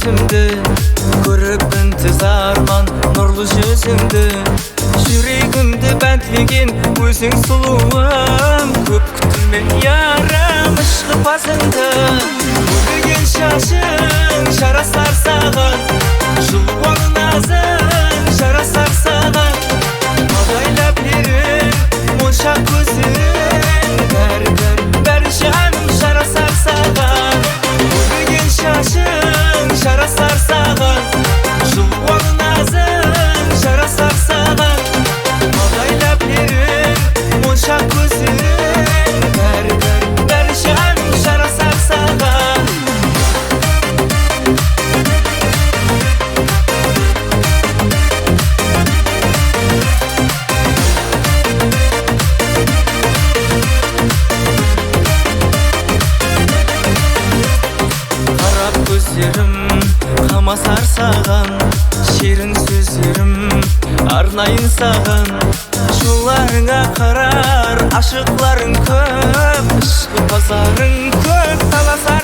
өзімді, көріп інтізарман нұрлы жүзіңді. Жүрегімді бәнтлеген өзің сұлуым, көп күтілме ярым ішқыпазыңды. Өрген шашың жарасар саған, жылуың назың жарасар саған. Адайлап лерің, моншақ көзің, бәрі жаным жарасар саған. Өрген шашың жарасар саған, жылуың назың жарасар саған. Адайлап лерің, моншақ көзің, бәрі жаным жарасар саған. Қарап көздерім қамасар саған, шерін сөздерім арнайын саған. Жолдарыңа қарар ашықларың көп, ішқы базарың көп таласар.